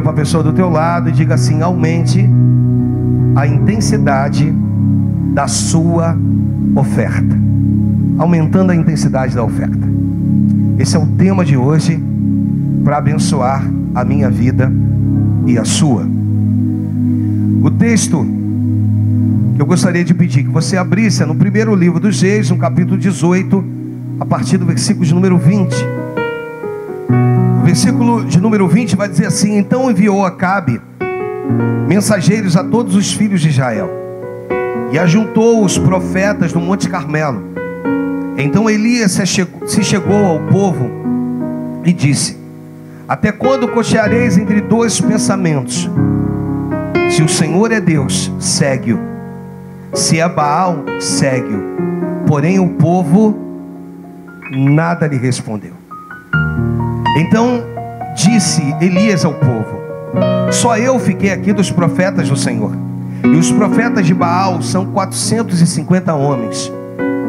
Vira para a pessoa do teu lado e diga assim: aumente a intensidade da sua oferta. Aumentando a intensidade da oferta. Esse é o tema de hoje, para abençoar a minha vida e a sua. O texto que eu gostaria de pedir que você abrisse é no primeiro livro dos Reis, no capítulo 18, a partir do versículo de número 20. O versículo de número 20 vai dizer assim: então enviou Acabe mensageiros a todos os filhos de Israel, e ajuntou os profetas no Monte Carmelo. Então Elias se chegou ao povo e disse: até quando cocheareis entre dois pensamentos? Se o Senhor é Deus, segue-o; se é Baal, segue-o. Porém o povo nada lhe respondeu. Então disse Elias ao povo: só eu fiquei aqui dos profetas do Senhor, e os profetas de Baal são 450 homens.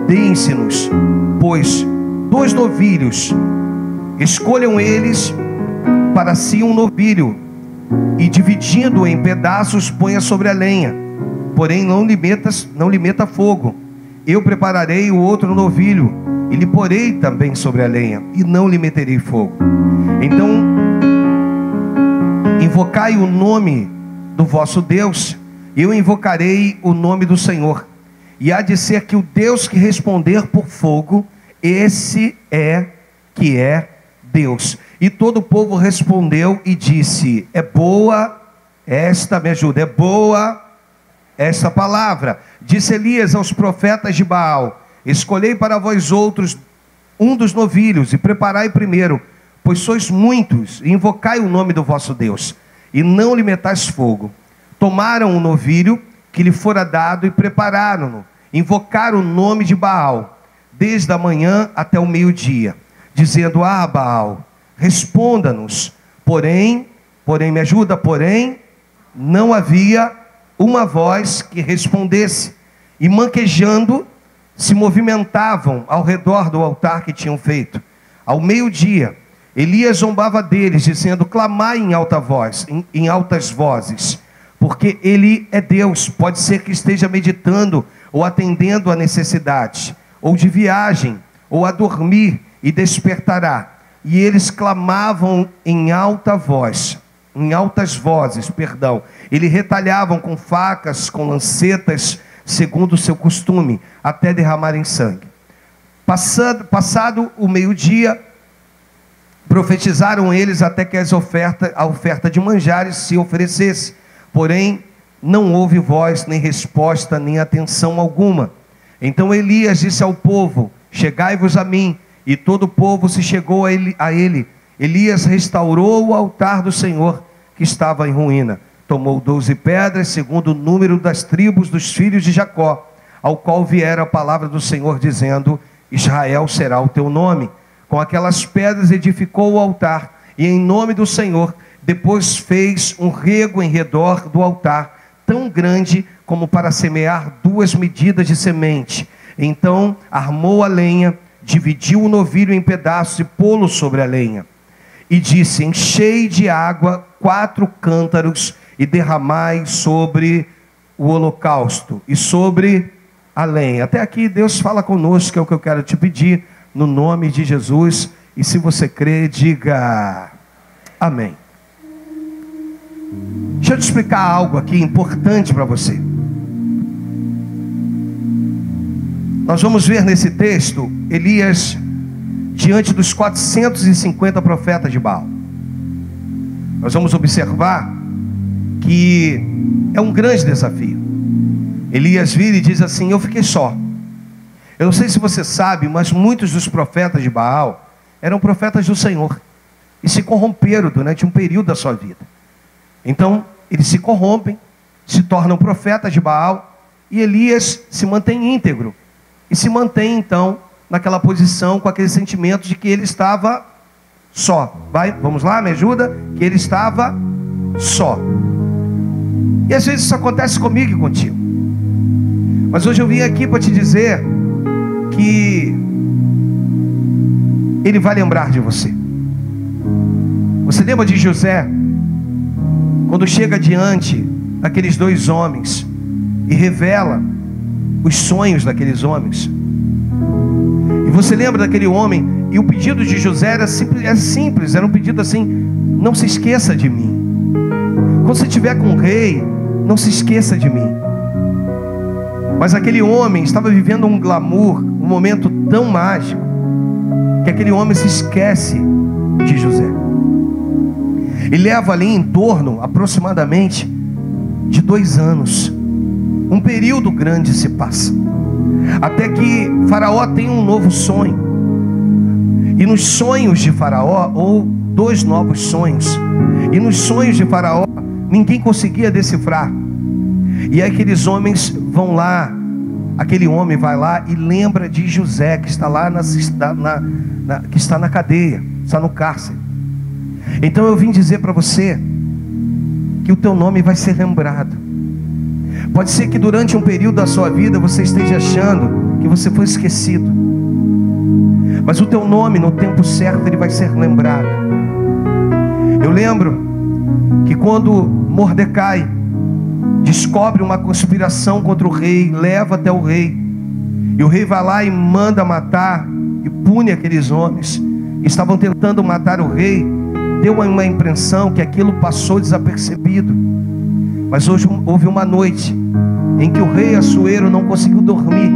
Deem-se-nos, pois, 2 novilhos. Escolham eles para si um novilho, e dividindo-o em pedaços, ponha sobre a lenha. Porém não lhe meta fogo. Eu prepararei o outro novilho, e lhe porei também sobre a lenha, e não lhe meterei fogo. Então invocai o nome do vosso Deus, e eu invocarei o nome do Senhor. E há de ser que o Deus que responder por fogo, esse é que é Deus. E todo o povo respondeu e disse: é boa esta, me ajuda, é boa esta palavra. Disse Elias aos profetas de Baal: escolhei para vós outros um dos novilhos, e preparai primeiro, pois sois muitos, e invocai o nome do vosso Deus, e não lhe metais fogo. Tomaram o novilho que lhe fora dado e prepararam-no. Invocaram o nome de Baal, desde a manhã até o meio-dia, dizendo: ah, Baal, responda-nos. Porém, me ajuda, porém, não havia uma voz que respondesse. E manquejando, se movimentavam ao redor do altar que tinham feito. Ao meio-dia, Elias zombava deles, dizendo: clamai em alta voz, em altas vozes, porque ele é Deus. Pode ser que esteja meditando ou atendendo a necessidade, ou de viagem, ou a dormir, e despertará. E eles clamavam em alta voz, em altas vozes, e lhe retalhavam com facas, com lancetas, segundo o seu costume, até derramarem sangue. Passado o meio-dia, profetizaram eles até que a oferta de manjares se oferecesse. Porém não houve voz, nem resposta, nem atenção alguma. Então Elias disse ao povo: chegai-vos a mim. E todo o povo se chegou a ele. Elias restaurou o altar do Senhor, que estava em ruína. Tomou 12 pedras, segundo o número das tribos dos filhos de Jacó, ao qual viera a palavra do Senhor, dizendo: Israel será o teu nome. Com aquelas pedras edificou o altar, e em nome do Senhor, depois fez um rego em redor do altar, tão grande como para semear 2 medidas de semente. Então armou a lenha, dividiu o novilho em pedaços e pô-lo sobre a lenha. E disse: enchei de água 4 cântaros e derramai sobre o holocausto e sobre a lenha. Até aqui Deus fala conosco, é o que eu quero te pedir, no nome de Jesus. E se você crê, diga amém. Deixa eu te explicar algo aqui importante para você. Nós vamos ver nesse texto Elias diante dos 450 profetas de Baal. Nós vamos observar que é um grande desafio. Elias vira e diz assim: eu fiquei só. Eu não sei se você sabe, mas muitos dos profetas de Baal eram profetas do Senhor e se corromperam durante um período da sua vida. Então eles se corrompem, se tornam profetas de Baal, e Elias se mantém íntegro e se mantém então naquela posição, com aquele sentimento de que ele estava só. Vamos lá, me ajuda? Que ele estava só. E às vezes isso acontece comigo e contigo. Mas hoje eu vim aqui para te dizer que Ele vai lembrar de você. Você lembra de José? quando chega diante daqueles dois homens e revela os sonhos daqueles homens. E você lembra daquele homem, e o pedido de José era simples, era um pedido assim: não se esqueça de mim. Quando você estiver com o rei, não se esqueça de mim. Mas aquele homem estava vivendo um glamour, um momento tão mágico, que aquele homem se esquece de José. E leva ali em torno, aproximadamente, de 2 anos. Um período grande se passa, até que Faraó tem um novo sonho. E nos sonhos de Faraó, ou 2 novos sonhos, e nos sonhos de Faraó, ninguém conseguia decifrar. E aí aqueles homens vão lá, aquele homem vai lá e lembra de José, que está lá que está na cadeia, está no cárcere. Então eu vim dizer para você que o teu nome vai ser lembrado. Pode ser que durante um período da sua vida você esteja achando que você foi esquecido, mas o teu nome no tempo certo ele vai ser lembrado. Eu lembro que quando Mordecai descobre uma conspiração contra o rei, leva até o rei, e o rei vai lá e manda matar e pune aqueles homens que estavam tentando matar o rei. Deu uma impressão que aquilo passou desapercebido, mas hoje houve uma noite em que o rei Assuero não conseguiu dormir,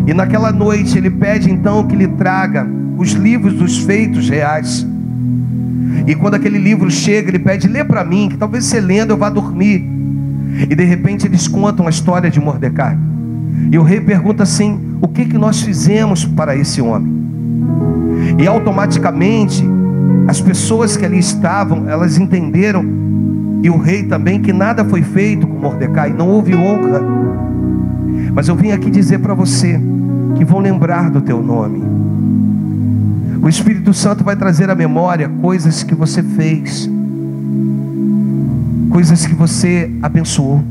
e naquela noite ele pede então que lhe traga os livros dos feitos reais. E quando aquele livro chega, ele pede: lê para mim, que talvez você lendo eu vá dormir. E de repente eles contam a história de Mordecai, e o rei pergunta assim: o que nós fizemos para esse homem? E automaticamente as pessoas que ali estavam, elas entenderam, e o rei também, que nada foi feito com Mordecai, não houve honra. Mas eu vim aqui dizer para você que vão lembrar do teu nome. O Espírito Santo vai trazer à memória coisas que você fez, coisas que você abençoou,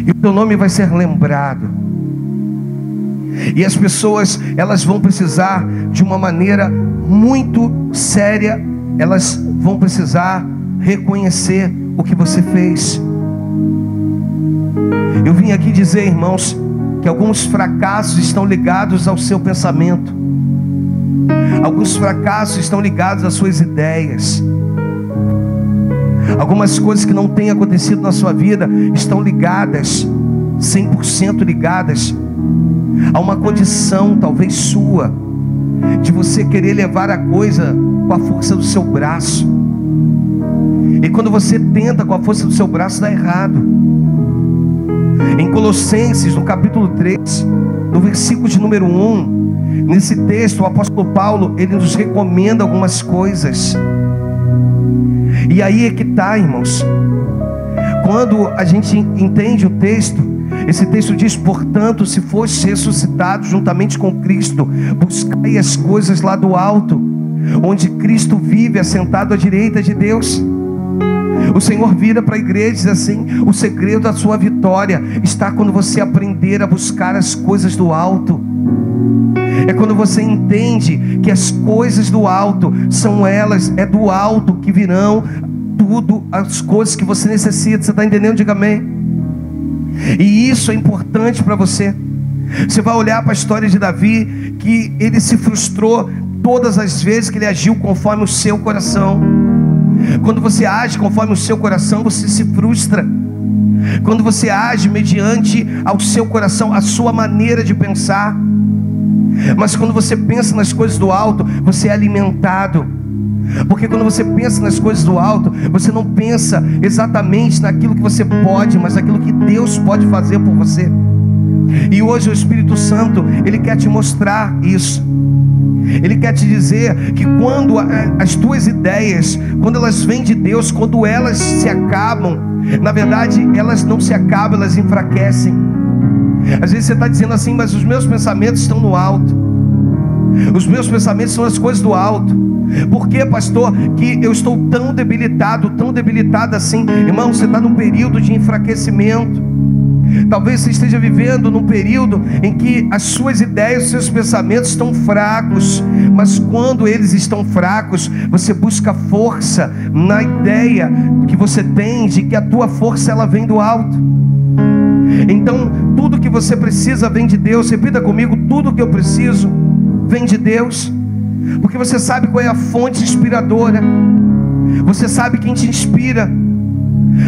e o teu nome vai ser lembrado. E as pessoas, elas vão precisar de uma maneira muito séria, elas vão precisar reconhecer o que você fez. Eu vim aqui dizer, irmãos, que alguns fracassos estão ligados ao seu pensamento, alguns fracassos estão ligados às suas ideias, algumas coisas que não têm acontecido na sua vida estão ligadas, 100% ligadas a uma condição talvez sua, de você querer levar a coisa com a força do seu braço. E quando você tenta com a força do seu braço, dá errado. Em Colossenses, no capítulo 3, no versículo de número 1, nesse texto o apóstolo Paulo, ele nos recomenda algumas coisas. E aí é que está, irmãos, quando a gente entende o texto, esse texto diz: portanto, se fostes ressuscitados juntamente com Cristo, buscai as coisas lá do alto, onde Cristo vive, assentado à direita de Deus. O Senhor vira para a igreja e diz assim: o segredo da sua vitória está quando você aprender a buscar as coisas do alto. É quando você entende que as coisas do alto são elas, é do alto que virão tudo, as coisas que você necessita. Você está entendendo? Diga amém. E isso é importante para você. Você vai olhar para a história de Davi, que ele se frustrou todas as vezes que ele agiu conforme o seu coração. Quando você age conforme o seu coração, você se frustra. Quando você age mediante ao seu coração, a sua maneira de pensar. Mas quando você pensa nas coisas do alto, você é alimentado. Porque quando você pensa nas coisas do alto, você não pensa exatamente naquilo que você pode, mas naquilo que Deus pode fazer por você. E hoje o Espírito Santo, ele quer te mostrar isso. Ele quer te dizer que quando as tuas ideias, quando elas vêm de Deus, quando elas se acabam, na verdade elas não se acabam, elas enfraquecem. Às vezes você está dizendo assim: mas os meus pensamentos estão no alto, os meus pensamentos são as coisas do alto. Por que, pastor, que eu estou tão debilitado assim? Irmão, você está num período de enfraquecimento. Talvez você esteja vivendo num período em que as suas ideias, os seus pensamentos estão fracos. Mas quando eles estão fracos, você busca força na ideia que você tem de que a tua força ela vem do alto. Então tudo que você precisa vem de Deus. Repita comigo: tudo que eu preciso vem de Deus. Porque você sabe qual é a fonte inspiradora. Você sabe quem te inspira.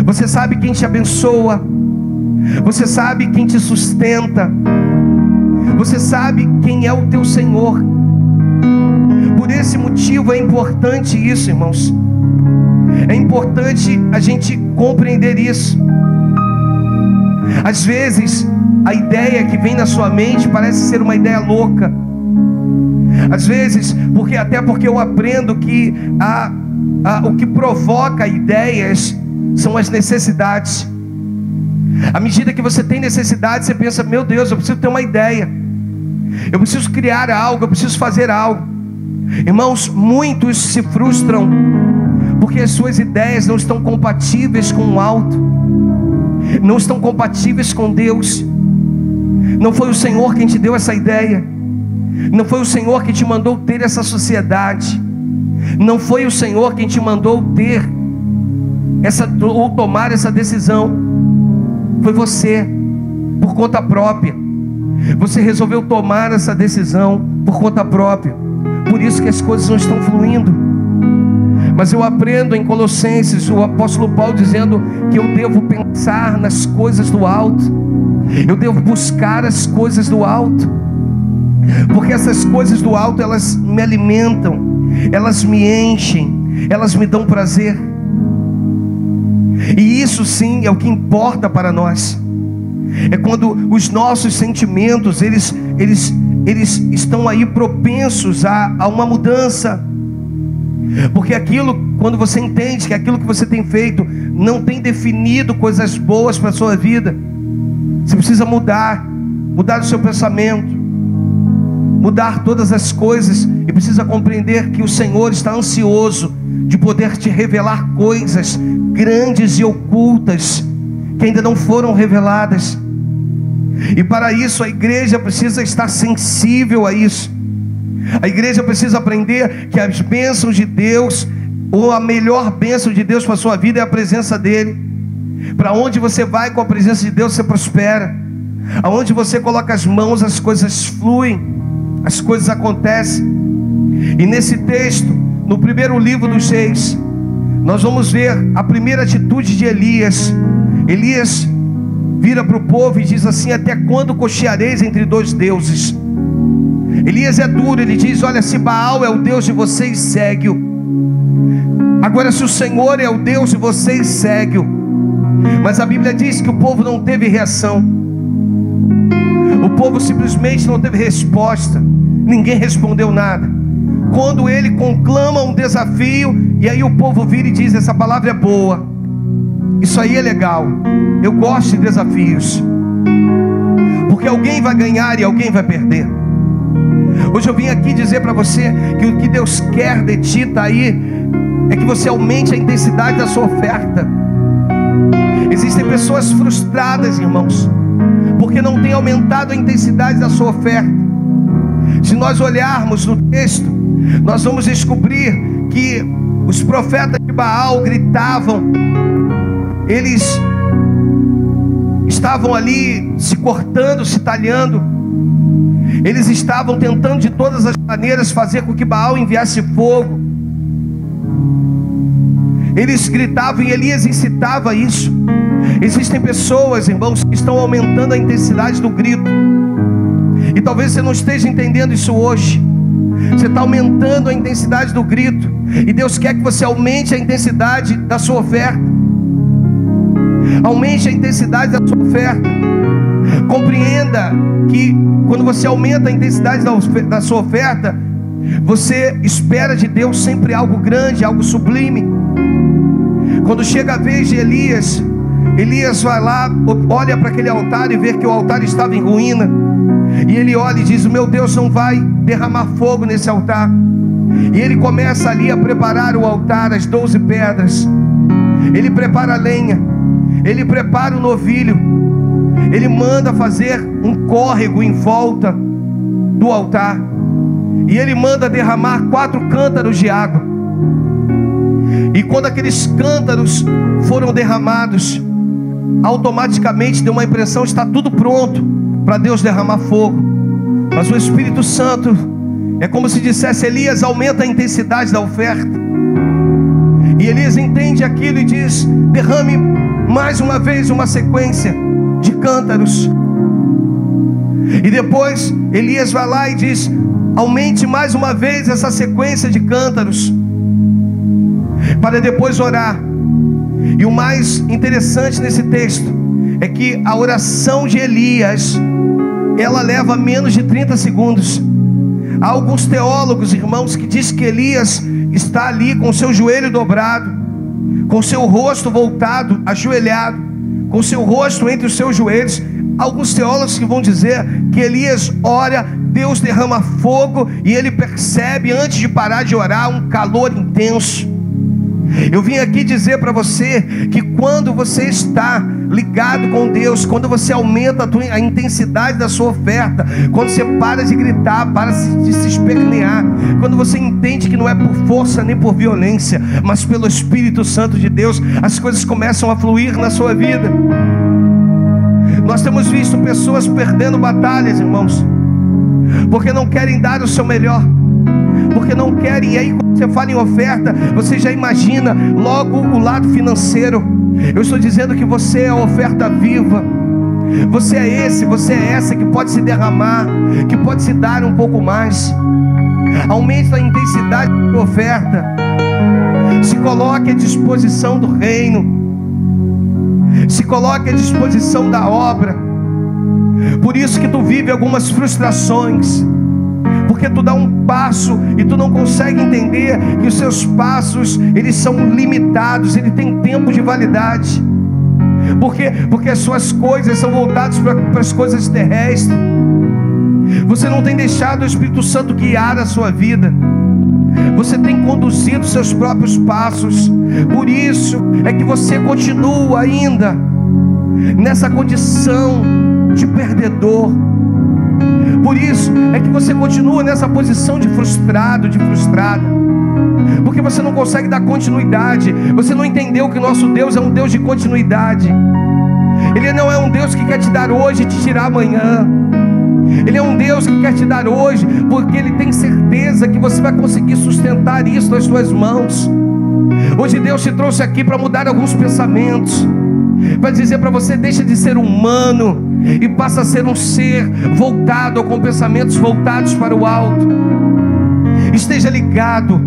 Você sabe quem te abençoa. Você sabe quem te sustenta. Você sabe quem é o teu Senhor. Por esse motivo é importante isso, irmãos. É importante a gente compreender isso. Às vezes a ideia que vem na sua mente parece ser uma ideia louca. Às vezes, porque eu aprendo que o que provoca ideias são as necessidades. À medida que você tem necessidade, você pensa: meu Deus, eu preciso ter uma ideia, eu preciso criar algo, eu preciso fazer algo. Irmãos, muitos se frustram porque as suas ideias não estão compatíveis com o alto, não estão compatíveis com Deus. Não foi o Senhor quem te deu essa ideia. Não foi o Senhor que te mandou ter essa sociedade. Não foi o Senhor quem te mandou ter ou tomar essa decisão. Foi você, por conta própria. Você resolveu tomar essa decisão por conta própria. Por isso que as coisas não estão fluindo. Mas eu aprendo em Colossenses, o apóstolo Paulo dizendo que eu devo pensar nas coisas do alto. Eu devo buscar as coisas do alto. Porque essas coisas do alto, elas me alimentam, elas me enchem, elas me dão prazer. E isso sim é o que importa para nós. É quando os nossos sentimentos, eles estão aí propensos a uma mudança. Porque aquilo, quando você entende que aquilo que você tem feito não tem definido coisas boas para a sua vida, você precisa mudar o seu pensamento, mudar todas as coisas, e precisa compreender que o Senhor está ansioso de poder te revelar coisas grandes e ocultas que ainda não foram reveladas. E para isso a igreja precisa estar sensível a isso. A igreja precisa aprender que as bênçãos de Deus, ou a melhor bênção de Deus para a sua vida, é a presença dEle. Para onde você vai com a presença de Deus, você prospera. Aonde você coloca as mãos, as coisas fluem, as coisas acontecem. E nesse texto, no primeiro livro dos Reis, nós vamos ver a primeira atitude de Elias. Elias vira para o povo e diz assim: até quando cocheareis entre dois deuses? Elias é duro, ele diz: olha, se Baal é o Deus de vocês, segue-o. Agora, se o Senhor é o Deus de vocês, segue-o. Mas a Bíblia diz que o povo não teve reação. O povo simplesmente não teve resposta. Ninguém respondeu nada. Quando ele conclama um desafio, e aí o povo vira e diz: essa palavra é boa, isso aí é legal, eu gosto de desafios, porque alguém vai ganhar e alguém vai perder. Hoje eu vim aqui dizer para você que o que Deus quer de ti está aí, é que você aumente a intensidade da sua oferta. Existem pessoas frustradas, irmãos, porque não tem aumentado a intensidade da sua oferta. Se nós olharmos no texto, nós vamos descobrir que os profetas de Baal gritavam, eles estavam ali se cortando, se talhando, eles estavam tentando de todas as maneiras fazer com que Baal enviasse fogo. Eles gritavam e Elias incitava isso. Existem pessoas, irmãos, que estão aumentando a intensidade do grito, e talvez você não esteja entendendo isso hoje. Você está aumentando a intensidade do grito, e Deus quer que você aumente a intensidade da sua oferta. Aumente a intensidade da sua oferta. Compreenda que quando você aumenta a intensidade da sua oferta, você espera de Deus sempre algo grande, algo sublime. Quando chega a vez de Elias, Elias vai lá, olha para aquele altar e vê que o altar estava em ruína. E ele olha e diz: meu Deus não vai derramar fogo nesse altar. E ele começa ali a preparar o altar, as 12 pedras. Ele prepara a lenha, ele prepara o novilho. ele manda fazer um córrego em volta do altar, e ele manda derramar 4 cântaros de água. E quando aqueles cântaros foram derramados, automaticamente deu uma impressão: está tudo pronto para Deus derramar fogo. Mas o Espírito Santo é como se dissesse: Elias, aumenta a intensidade da oferta. E Elias entende aquilo e diz: derrame mais uma vez uma sequência de cântaros. E depois Elias vai lá e diz: aumente mais uma vez essa sequência de cântaros, para depois orar. E o mais interessante nesse texto é que a oração de Elias, ela leva menos de 30 segundos. Há alguns teólogos, irmãos, que dizem que Elias está ali com o seu joelho dobrado, com o seu rosto voltado, ajoelhado, com o seu rosto entre os seus joelhos. Alguns teólogos que vão dizer que Elias ora, Deus derrama fogo, e ele percebe, antes de parar de orar, um calor intenso. Eu vim aqui dizer para você que quando você está ligado com Deus, quando você aumenta a intensidade da sua oferta, quando você para de gritar, para de se espernear, quando você entende que não é por força nem por violência, mas pelo Espírito Santo de Deus, as coisas começam a fluir na sua vida. Nós temos visto pessoas perdendo batalhas, irmãos, porque não querem dar o seu melhor, porque não querem. E aí, quando você fala em oferta, você já imagina logo o lado financeiro. Eu estou dizendo que você é a oferta viva. Você é esse, você é essa que pode se derramar, que pode se dar um pouco mais. Aumente a intensidade da oferta. Se coloque à disposição do reino. Se coloque à disposição da obra. Por isso que tu vive algumas frustrações, porque tu dá um passo e tu não consegue entender que os seus passos, eles são limitados, ele tem tempo de validade. Por quê? Porque as suas coisas são voltadas para as coisas terrestres. Você não tem deixado o Espírito Santo guiar a sua vida. Você tem conduzido seus próprios passos. Por isso é que você continua ainda nessa condição de perdedor. Por isso é que você continua nessa posição de frustrado, de frustrada, porque você não consegue dar continuidade. Você não entendeu que o nosso Deus é um Deus de continuidade. Ele não é um Deus que quer te dar hoje e te tirar amanhã. Ele é um Deus que quer te dar hoje, porque Ele tem certeza que você vai conseguir sustentar isso nas suas mãos. Hoje Deus te trouxe aqui para mudar alguns pensamentos, para dizer para você: deixa de ser humano e passa a ser um ser voltado, ou com pensamentos voltados para o alto. Esteja ligado,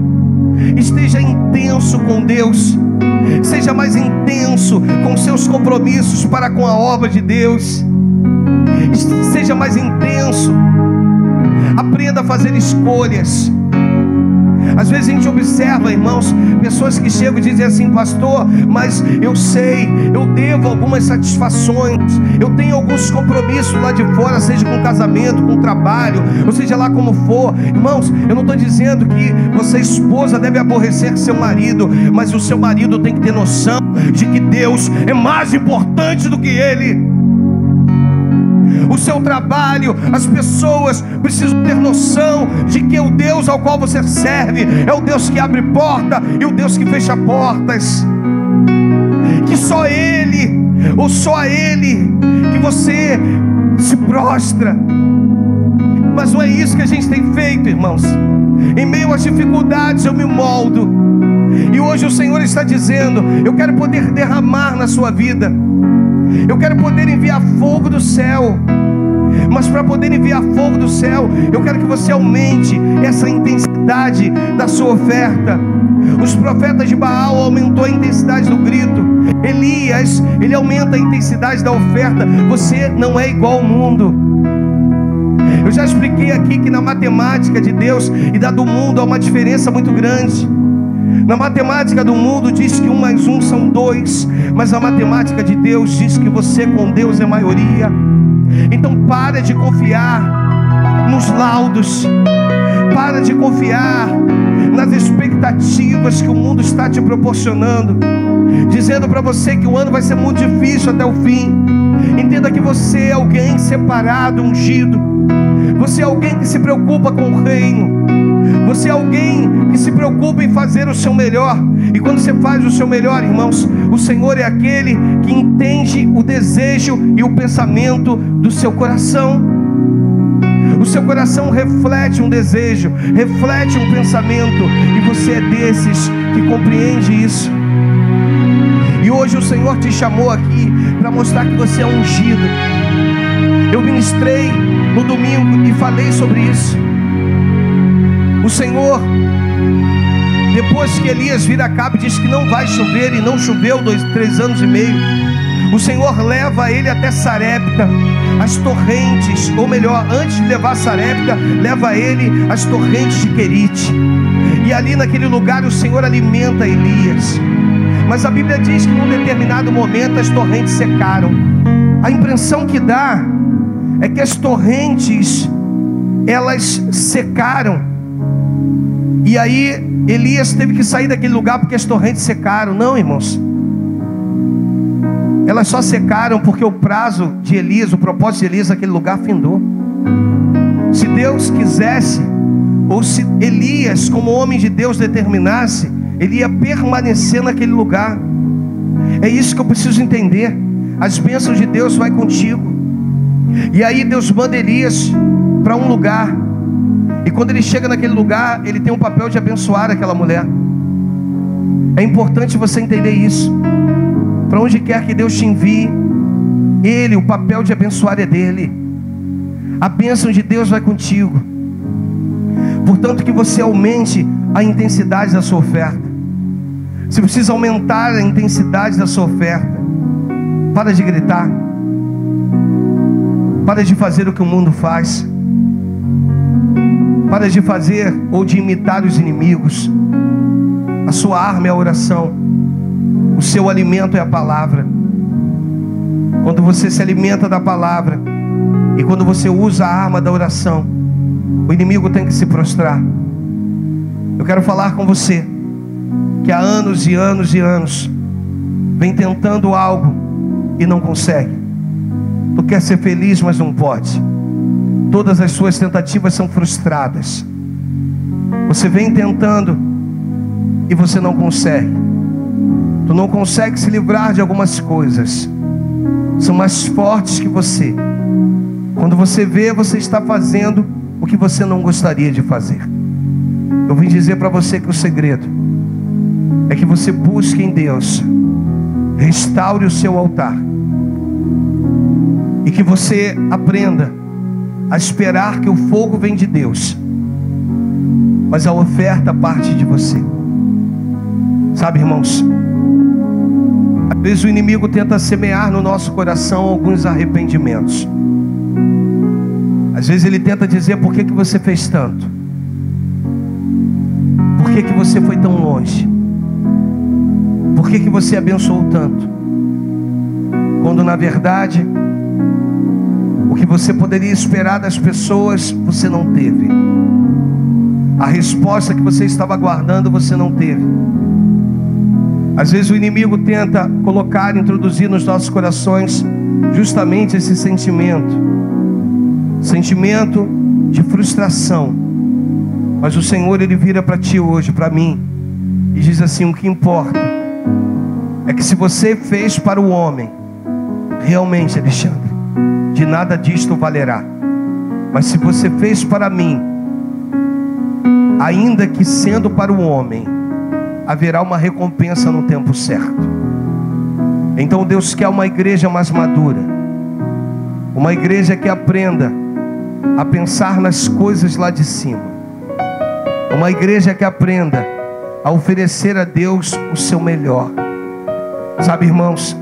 esteja intenso com Deus, seja mais intenso com seus compromissos para com a obra de Deus. Seja mais intenso. Aprenda a fazer escolhas. Às vezes a gente observa, irmãos, pessoas que chegam e dizem assim: pastor, mas eu sei, eu devo algumas satisfações, eu tenho alguns compromissos lá de fora, seja com casamento, com trabalho, ou seja lá como for. Irmãos, eu não estou dizendo que você, esposa, deve aborrecer seu marido, mas o seu marido tem que ter noção de que Deus é mais importante do que ele. O seu trabalho, as pessoas precisam ter noção de que o Deus ao qual você serve é o Deus que abre porta e o Deus que fecha portas. Que só Ele, ou só a Ele, que você se prostra. Mas não é isso que a gente tem feito, irmãos. Em meio às dificuldades eu me moldo. E hoje o Senhor está dizendo: eu quero poder derramar na sua vida, eu quero poder enviar fogo do céu. Mas para poder enviar fogo do céu, eu quero que você aumente essa intensidade da sua oferta. Os profetas de Baal aumentou a intensidade do grito. Elias, ele aumenta a intensidade da oferta. Você não é igual ao mundo. Eu já expliquei aqui que na matemática de Deus e da do mundo há uma diferença muito grande. Na matemática do mundo diz que 1 mais 1 são 2, mas a matemática de Deus diz que você com Deus é maioria. Então para de confiar nos laudos, para de confiar nas expectativas que o mundo está te proporcionando, dizendo para você que o ano vai ser muito difícil até o fim. Entenda que você é alguém separado, ungido. Você é alguém que se preocupa com o reino. Você é alguém que se preocupa em fazer o seu melhor. E quando você faz o seu melhor, irmãos, o Senhor é aquele que entende o desejo e o pensamento do seu coração. O seu coração reflete um desejo, reflete um pensamento, e você é desses que compreende isso. E hoje o Senhor te chamou aqui para mostrar que você é ungido. Eu ministrei no domingo e falei sobre isso. O Senhor, depois que Elias vira Acabe, diz que não vai chover, e não choveu 3 anos e meio. O Senhor leva ele até Sarepta, as torrentes, ou melhor, antes de levar Sarepta, leva ele às torrentes de Querite. E ali naquele lugar o Senhor alimenta Elias. Mas a Bíblia diz que num determinado momento as torrentes secaram. A impressão que dá é que as torrentes, elas secaram. E aí Elias teve que sair daquele lugar porque as torrentes secaram. Não, irmãos, elas só secaram porque o prazo de Elias, o propósito de Elias naquele lugar findou. Se Deus quisesse, ou se Elias como homem de Deus determinasse, ele ia permanecer naquele lugar. É isso que eu preciso entender. As bênçãos de Deus vai contigo. E aí Deus manda Elias para um lugar. E quando ele chega naquele lugar, ele tem um papel de abençoar aquela mulher. É importante você entender isso. Para onde quer que Deus te envie, o papel de abençoar é dele. A bênção de Deus vai contigo. Portanto, que você aumente a intensidade da sua oferta. Você precisa aumentar a intensidade da sua oferta. Para de gritar. Para de fazer o que o mundo faz. Para de fazer ou de imitar os inimigos. A sua arma é a oração. O seu alimento é a palavra. Quando você se alimenta da palavra, e quando você usa a arma da oração, o inimigo tem que se prostrar. Eu quero falar com você que há anos e anos e anos vem tentando algo e não consegue. Tu quer ser feliz, mas não pode. Todas as suas tentativas são frustradas. Você vem tentando e você não consegue. Tu não consegue se livrar de algumas coisas. São mais fortes que você. Quando você vê, você está fazendo o que você não gostaria de fazer. Eu vim dizer para você que o segredo é que você busque em Deus, restaure o seu altar, e que você aprenda a esperar que o fogo vem de Deus, mas a oferta parte de você. Sabe, irmãos, às vezes o inimigo tenta semear no nosso coração alguns arrependimentos. Às vezes ele tenta dizer: por que você fez tanto? Por que você foi tão longe? Por que você abençoou tanto? Quando na verdade o que você poderia esperar das pessoas, você não teve. A resposta que você estava aguardando, você não teve. Às vezes o inimigo tenta colocar, introduzir nos nossos corações justamente esse sentimento de frustração. Mas o Senhor, Ele vira para ti hoje, para mim, e diz assim: o que importa é que se você fez para o homem, realmente, Alexandre, de nada disto valerá. Mas se você fez para mim, ainda que sendo para o homem, haverá uma recompensa no tempo certo. Então Deus quer uma igreja mais madura, uma igreja que aprenda a pensar nas coisas lá de cima, uma igreja que aprenda a oferecer a Deus o seu melhor. Sabe, irmãos,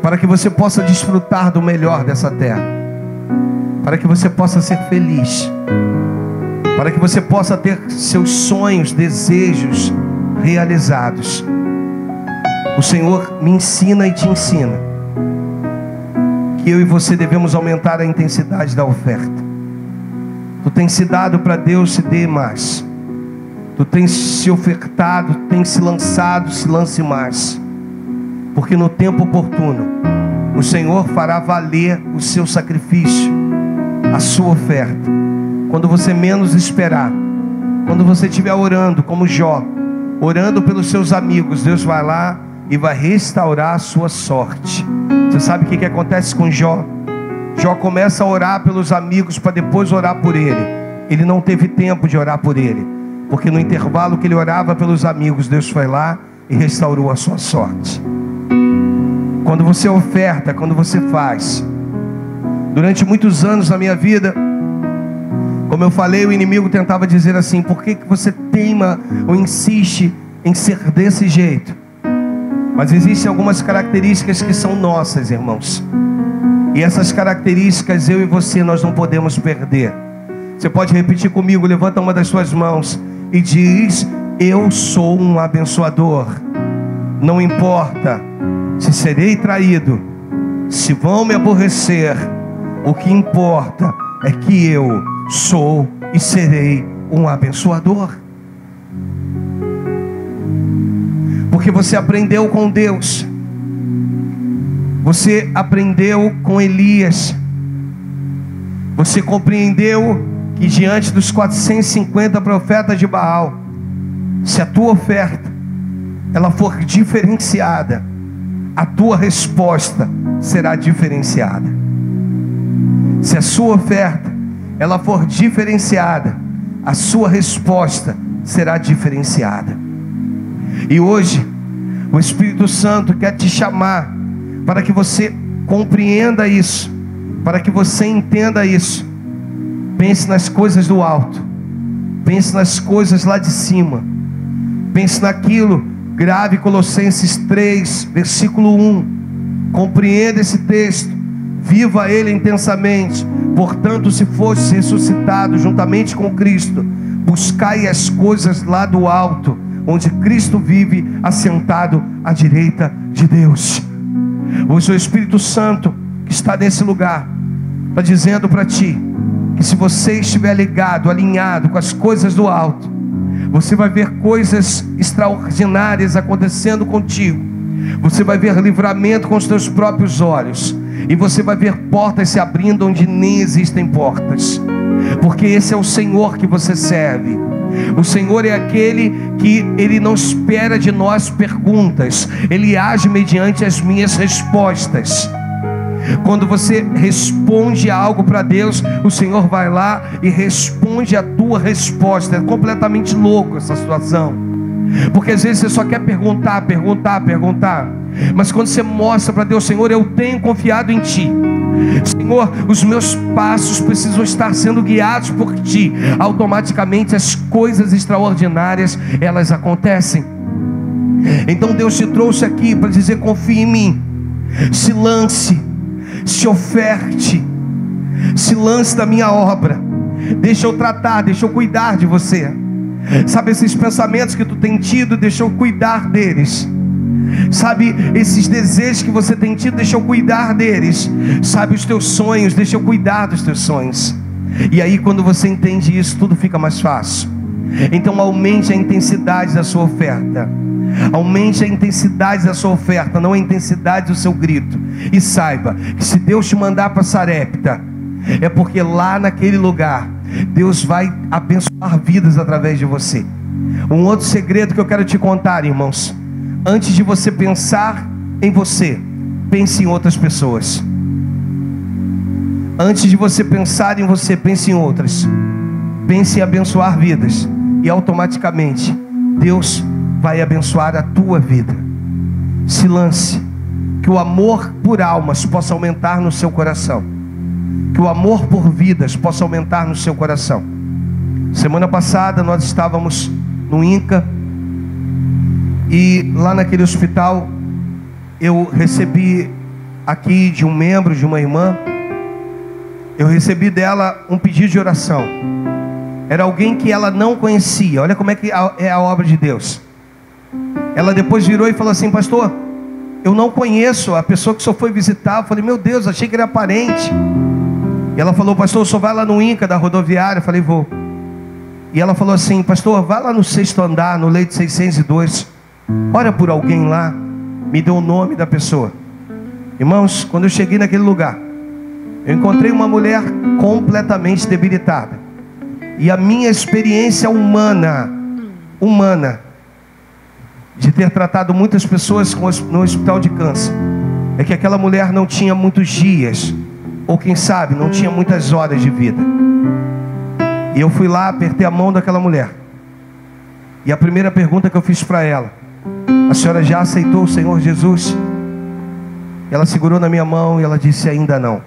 para que você possa desfrutar do melhor dessa terra, para que você possa ser feliz, para que você possa ter seus sonhos, desejos realizados, o Senhor me ensina e te ensina que eu e você devemos aumentar a intensidade da oferta. Tu tens se dado para Deus, se dê mais. Tu tens se ofertado, tens se lançado, se lance mais. Porque no tempo oportuno o Senhor fará valer o seu sacrifício, a sua oferta. Quando você menos esperar, quando você estiver orando como Jó, orando pelos seus amigos, Deus vai lá e vai restaurar a sua sorte. Você sabe o que acontece com Jó? Jó começa a orar pelos amigos para depois orar por ele. Ele não teve tempo de orar por ele, porque no intervalo que ele orava pelos amigos, Deus foi lá e restaurou a sua sorte. Quando você oferta, quando você faz. Durante muitos anos da minha vida, como eu falei, o inimigo tentava dizer assim: por que você teima ou insiste em ser desse jeito? Mas existem algumas características que são nossas, irmãos, e essas características eu e você nós não podemos perder. Você pode repetir comigo, levanta uma das suas mãos e diz: eu sou um abençoador. Não importa se serei traído, se vão me aborrecer, o que importa é que eu sou e serei um abençoador. Porque você aprendeu com Deus, você aprendeu com Elias, você compreendeu que diante dos 450 profetas de Baal, se a tua oferta ela for diferenciada, a tua resposta será diferenciada. Se a sua oferta ela for diferenciada, a sua resposta será diferenciada. E hoje o Espírito Santo quer te chamar para que você compreenda isso, para que você entenda isso. Pense nas coisas do alto, pense nas coisas lá de cima, pense naquilo. Grave Colossenses 3, versículo 1. Compreenda esse texto, viva ele intensamente. Portanto, se fosse ressuscitado juntamente com Cristo, buscai as coisas lá do alto, onde Cristo vive, assentado à direita de Deus. Hoje o Espírito Santo que está nesse lugar está dizendo para ti que se você estiver ligado, alinhado com as coisas do alto, você vai ver coisas extraordinárias acontecendo contigo. Você vai ver livramento com os teus próprios olhos, e você vai ver portas se abrindo onde nem existem portas, porque esse é o Senhor que você serve. O Senhor é aquele que Ele não espera de nós perguntas, Ele age mediante as minhas respostas. Quando você responde algo para Deus, o Senhor vai lá e responde a tua resposta. É completamente louco essa situação, porque às vezes você só quer perguntar, mas quando você mostra para Deus: Senhor, eu tenho confiado em Ti, Senhor, os meus passos precisam estar sendo guiados por Ti, automaticamente as coisas extraordinárias elas acontecem. Então Deus te trouxe aqui para dizer: confie em mim, se lance, se oferte, se lance da minha obra, deixa eu tratar, deixa eu cuidar de você. Sabe, esses pensamentos que tu tem tido, deixa eu cuidar deles. Sabe, esses desejos que você tem tido, deixa eu cuidar deles. Sabe, os teus sonhos, deixa eu cuidar dos teus sonhos. E aí quando você entende isso, tudo fica mais fácil. Então aumente a intensidade da sua oferta. Aumente a intensidade da sua oferta, não a intensidade do seu grito. E saiba que se Deus te mandar para Sarepta, é porque lá naquele lugar Deus vai abençoar vidas através de você. Um outro segredo que eu quero te contar, irmãos: antes de você pensar em você, pense em outras pessoas. Antes de você pensar em você, pense em outras. Pense em abençoar vidas, e automaticamente Deus vai abençoar a tua vida. Se lance, que o amor por almas possa aumentar no seu coração, que o amor por vidas possa aumentar no seu coração. Semana passada nós estávamos no INCA, e lá naquele hospital eu recebi aqui de um membro, de uma irmã, eu recebi dela um pedido de oração. Era alguém que ela não conhecia. Olha como é que é a obra de Deus. Ela depois virou e falou assim: pastor, eu não conheço a pessoa que o senhor foi visitar. Eu falei: meu Deus, achei que era parente. E ela falou: pastor, o senhor vai lá no INCA da rodoviária? Eu falei: vou. E ela falou assim: pastor, vai lá no 6º andar, no leito 602, ora por alguém lá. Me deu o nome da pessoa. Irmãos, quando eu cheguei naquele lugar, eu encontrei uma mulher completamente debilitada. E a minha experiência humana, de ter tratado muitas pessoas no hospital de câncer, é que aquela mulher não tinha muitos dias, ou quem sabe, não tinha muitas horas de vida. E eu fui lá, apertei a mão daquela mulher. E a primeira pergunta que eu fiz para ela: a senhora já aceitou o Senhor Jesus? Ela segurou na minha mão e ela disse: ainda não.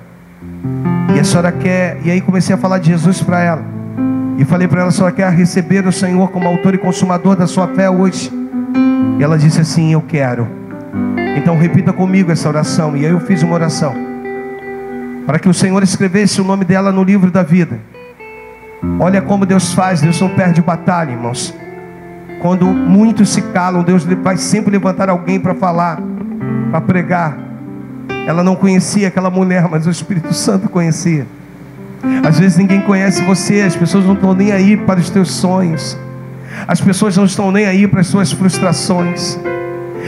E a senhora quer... E aí comecei a falar de Jesus para ela. E falei para ela: a senhora quer receber o Senhor como autor e consumador da sua fé hoje? E ela disse assim: eu quero. Então repita comigo essa oração. E aí eu fiz uma oração para que o Senhor escrevesse o nome dela no livro da vida. Olha como Deus faz. Deus não perde batalha, irmãos. Quando muitos se calam, Deus vai sempre levantar alguém para falar, para pregar. Ela não conhecia aquela mulher, mas o Espírito Santo conhecia. Às vezes ninguém conhece você. As pessoas não estão nem aí para os teus sonhos. As pessoas não estão nem aí para as suas frustrações.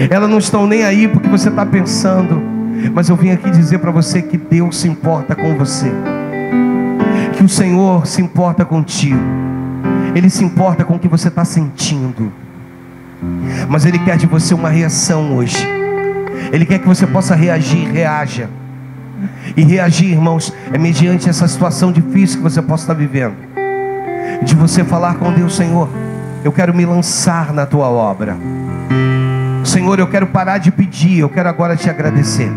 Elas não estão nem aí porque você está pensando. Mas eu vim aqui dizer para você que Deus se importa com você, que o Senhor se importa contigo. Ele se importa com o que você está sentindo. Mas Ele quer de você uma reação hoje. Ele quer que você possa reagir. Reaja. E reagir, irmãos, é mediante essa situação difícil que você possa estar vivendo, de você falar com Deus: Senhor, eu quero me lançar na Tua obra. Senhor, eu quero parar de pedir, eu quero agora Te agradecer.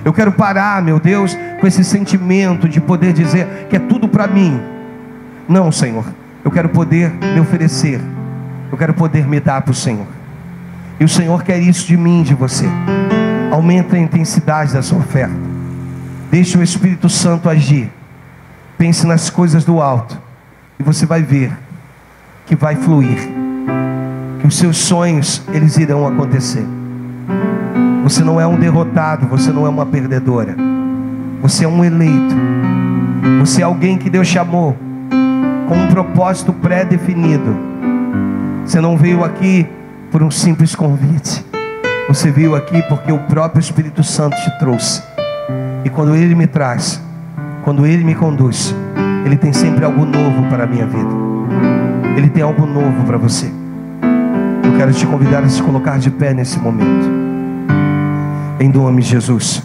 Eu quero parar, meu Deus, com esse sentimento de poder dizer que é tudo para mim. Não, Senhor, eu quero poder me oferecer. Eu quero poder me dar para o Senhor. E o Senhor quer isso de mim, de você. Aumenta a intensidade da sua oferta. Deixe o Espírito Santo agir. Pense nas coisas do alto. E você vai ver que vai fluir. Que os seus sonhos, eles irão acontecer. Você não é um derrotado. Você não é uma perdedora. Você é um eleito. Você é alguém que Deus chamou com um propósito pré-definido. Você não veio aqui por um simples convite. Você veio aqui porque o próprio Espírito Santo te trouxe. E quando Ele me traz, quando Ele me conduz, Ele tem sempre algo novo para a minha vida. Ele tem algo novo para você. Eu quero te convidar a se colocar de pé nesse momento, em nome de Jesus.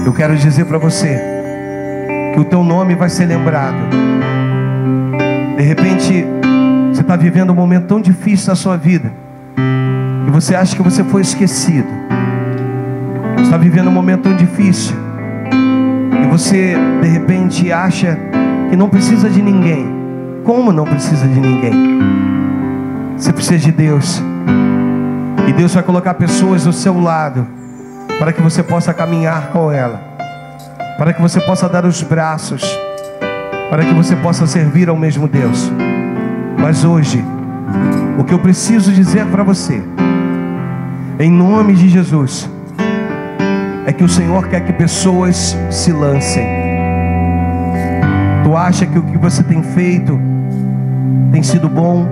Eu quero dizer para você que o teu nome vai ser lembrado. De repente você está vivendo um momento tão difícil na sua vida, e você acha que você foi esquecido. Você está vivendo um momento tão difícil, e você de repente acha que não precisa de ninguém. Como não precisa de ninguém? Você precisa de Deus. E Deus vai colocar pessoas do seu lado, para que você possa caminhar com ela, para que você possa dar os braços, para que você possa servir ao mesmo Deus. Mas hoje, o que eu preciso dizer para você, em nome de Jesus, é que o Senhor quer que pessoas se lancem. Tu acha que o que você tem feito tem sido bom?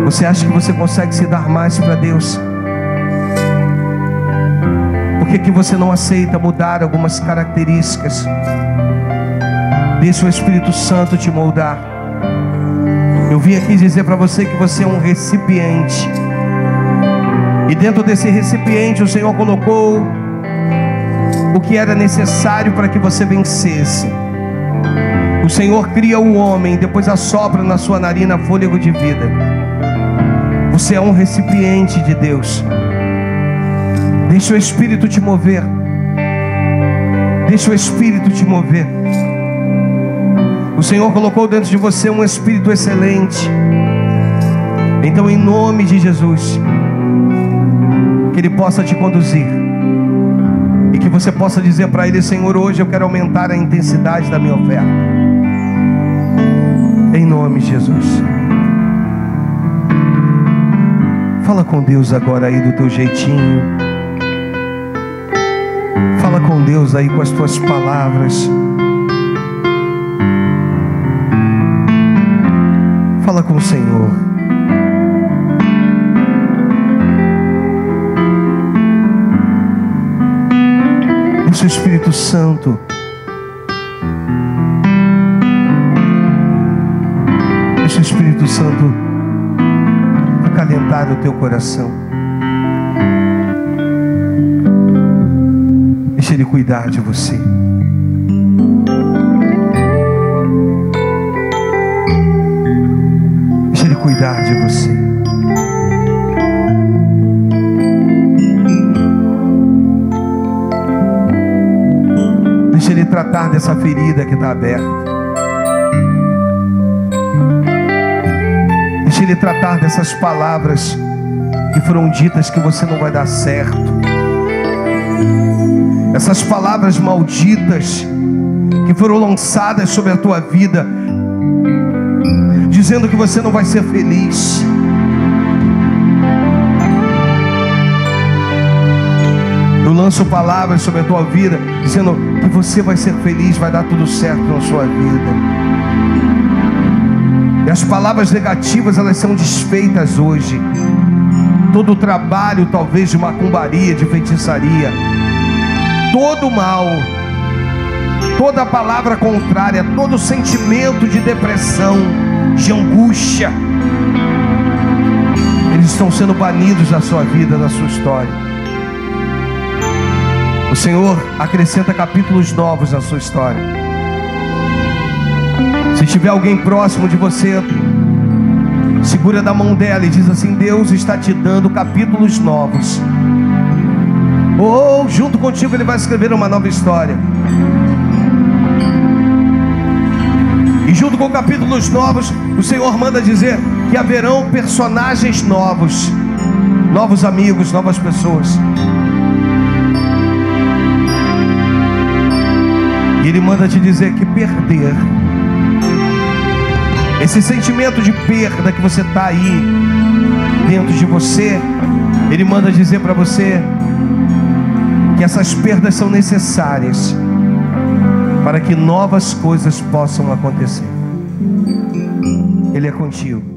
Você acha que você consegue se dar mais para Deus? Por que você não aceita mudar algumas características? Deixa o Espírito Santo te moldar. Eu vim aqui dizer para você que você é um recipiente. E dentro desse recipiente o Senhor colocou o que era necessário para que você vencesse. O Senhor cria o homem, depois assopra na sua narina fôlego de vida. Você é um recipiente de Deus. Deixa o Espírito te mover. Deixa o Espírito te mover. O Senhor colocou dentro de você um espírito excelente. Então, em nome de Jesus, que Ele possa te conduzir, e que você possa dizer para Ele: Senhor, hoje eu quero aumentar a intensidade da minha oferta. Em nome de Jesus. Fala com Deus agora aí do teu jeitinho. Fala com Deus aí com as tuas palavras. Fala com o Senhor. Santo, deixa o Espírito Santo acalentar o teu coração. Deixa Ele cuidar de você. Deixa Ele cuidar de você. Deixa Ele tratar dessa ferida que está aberta. Deixa Ele tratar dessas palavras que foram ditas que você não vai dar certo. Essas palavras malditas que foram lançadas sobre a tua vida, dizendo que você não vai ser feliz. Eu lanço palavras sobre a tua vida, dizendo que você vai ser feliz, vai dar tudo certo na sua vida. E as palavras negativas, elas são desfeitas hoje. Todo o trabalho, talvez, de macumbaria, de feitiçaria, todo mal, toda palavra contrária, todo sentimento de depressão, de angústia, eles estão sendo banidos da sua vida, da sua história. O Senhor acrescenta capítulos novos na sua história. Se tiver alguém próximo de você, segura da mão dela e diz assim: Deus está te dando capítulos novos. Ou junto contigo Ele vai escrever uma nova história. E junto com capítulos novos, o Senhor manda dizer que haverão personagens novos, novos amigos, novas pessoas. E Ele manda te dizer que perder, esse sentimento de perda que você está aí dentro de você, Ele manda dizer para você que essas perdas são necessárias para que novas coisas possam acontecer. Ele é contigo.